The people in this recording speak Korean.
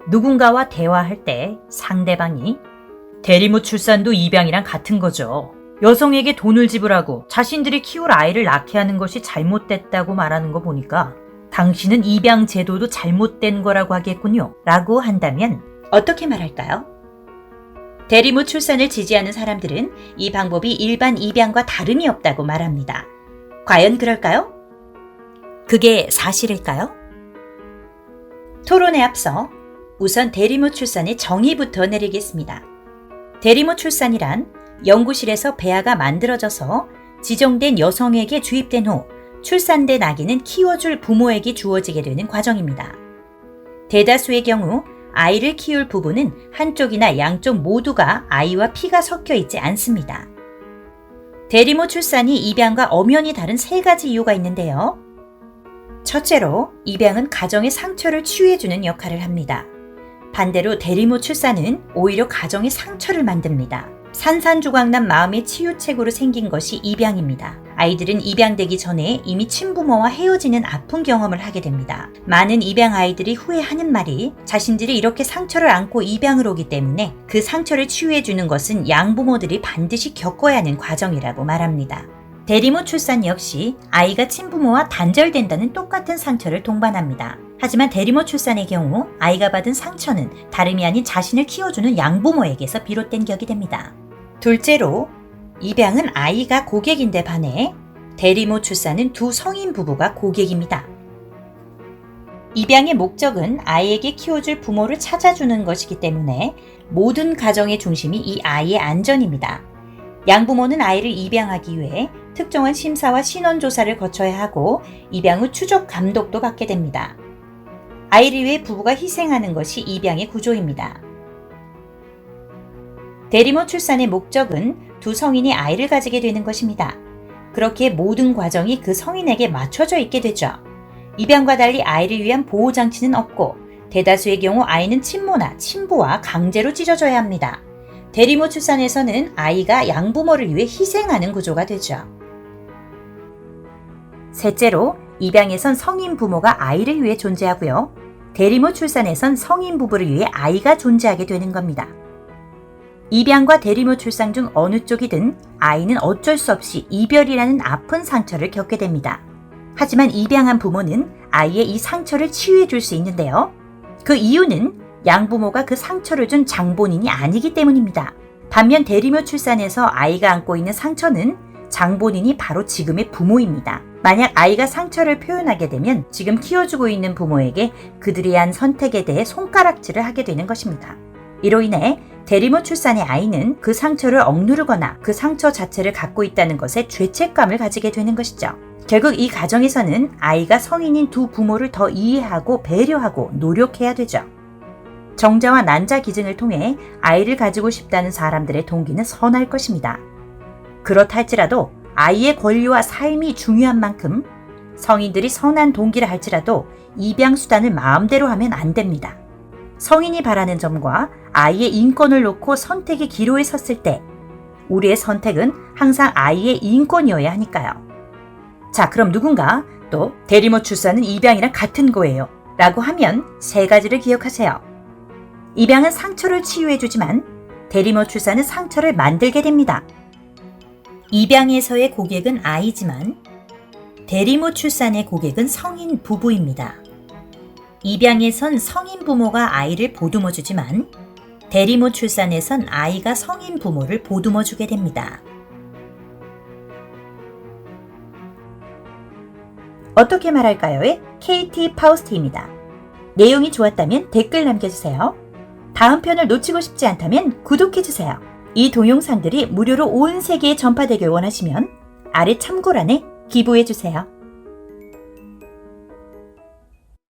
누군가와 대화할 때 상대방이 대리모 출산도 입양이랑 같은 거죠. 여성에게 돈을 지불하고 자신들이 키울 아이를 낳게 하는 것이 잘못됐다고 말하는 거 보니까 당신은 입양 제도도 잘못된 거라고 하겠군요. 라고 한다면 어떻게 말할까요? 대리모 출산을 지지하는 사람들은 이 방법이 일반 입양과 다름이 없다고 말합니다. 과연 그럴까요? 그게 사실일까요? 토론에 앞서 우선 대리모 출산의 정의부터 내리겠습니다. 대리모 출산이란 연구실에서 배아가 만들어져서 지정된 여성에게 주입된 후 출산된 아기는 키워줄 부모에게 주어지게 되는 과정입니다. 대다수의 경우 아이를 키울 부부는 한쪽이나 양쪽 모두가 아이와 피가 섞여 있지 않습니다. 대리모 출산이 입양과 엄연히 다른 세 가지 이유가 있는데요. 첫째로, 입양은 가정의 상처를 치유해주는 역할을 합니다. 반대로 대리모 출산은 오히려 가정의 상처를 만듭니다. 산산조각난 마음의 치유책으로 생긴 것이 입양입니다. 아이들은 입양되기 전에 이미 친부모와 헤어지는 아픈 경험을 하게 됩니다. 많은 입양 아이들이 후회하는 말이 자신들이 이렇게 상처를 안고 입양을 오기 때문에 그 상처를 치유해주는 것은 양부모들이 반드시 겪어야 하는 과정이라고 말합니다. 대리모 출산 역시 아이가 친부모와 단절된다는 똑같은 상처를 동반합니다. 하지만 대리모 출산의 경우 아이가 받은 상처는 다름이 아닌 자신을 키워주는 양부모에게서 비롯된 격이 됩니다. 둘째로, 입양은 아이가 고객인데 반해 대리모 출산은 두 성인 부부가 고객입니다. 입양의 목적은 아이에게 키워줄 부모를 찾아주는 것이기 때문에 모든 가정의 중심이 이 아이의 안전입니다. 양부모는 아이를 입양하기 위해 특정한 심사와 신원조사를 거쳐야 하고 입양 후 추적 감독도 받게 됩니다. 아이를 위해 부부가 희생하는 것이 입양의 구조입니다. 대리모 출산의 목적은 두 성인이 아이를 가지게 되는 것입니다. 그렇게 모든 과정이 그 성인에게 맞춰져 있게 되죠. 입양과 달리 아이를 위한 보호장치는 없고 대다수의 경우 아이는 친모나 친부와 강제로 찢어져야 합니다. 대리모 출산에서는 아이가 양부모를 위해 희생하는 구조가 되죠. 셋째로, 입양에선 성인 부모가 아이를 위해 존재하고요. 대리모 출산에선 성인 부부를 위해 아이가 존재하게 되는 겁니다. 입양과 대리모 출산 중 어느 쪽이든 아이는 어쩔 수 없이 이별이라는 아픈 상처를 겪게 됩니다. 하지만 입양한 부모는 아이의 이 상처를 치유해 줄 수 있는데요. 그 이유는 양부모가 그 상처를 준 장본인이 아니기 때문입니다. 반면 대리모 출산에서 아이가 안고 있는 상처는 장본인이 바로 지금의 부모입니다. 만약 아이가 상처를 표현하게 되면 지금 키워주고 있는 부모에게 그들이 한 선택에 대해 손가락질을 하게 되는 것입니다. 이로 인해 대리모 출산의 아이는 그 상처를 억누르거나 그 상처 자체를 갖고 있다는 것에 죄책감을 가지게 되는 것이죠. 결국 이 가정에서는 아이가 성인인 두 부모를 더 이해하고 배려하고 노력해야 되죠. 정자와 난자 기증을 통해 아이를 가지고 싶다는 사람들의 동기는 선할 것입니다. 그렇다 할지라도 아이의 권리와 삶이 중요한 만큼 성인들이 선한 동기를 할지라도 입양 수단을 마음대로 하면 안 됩니다. 성인이 바라는 점과 아이의 인권을 놓고 선택의 기로에 섰을 때 우리의 선택은 항상 아이의 인권이어야 하니까요. 자, 그럼 누군가 또 대리모 출산은 입양이랑 같은 거예요 라고 하면 세 가지를 기억하세요. 입양은 상처를 치유해주지만 대리모 출산은 상처를 만들게 됩니다. 입양에서의 고객은 아이지만 대리모 출산의 고객은 성인 부부입니다. 입양에선 성인 부모가 아이를 보듬어주지만 대리모 출산에선 아이가 성인 부모를 보듬어주게 됩니다. 어떻게 말할까요?의 KT 파우스트입니다. 내용이 좋았다면 댓글 남겨주세요. 다음 편을 놓치고 싶지 않다면 구독해주세요. 이 동영상들이 무료로 온 세계에 전파되길 원하시면 아래 참고란에 기부해주세요.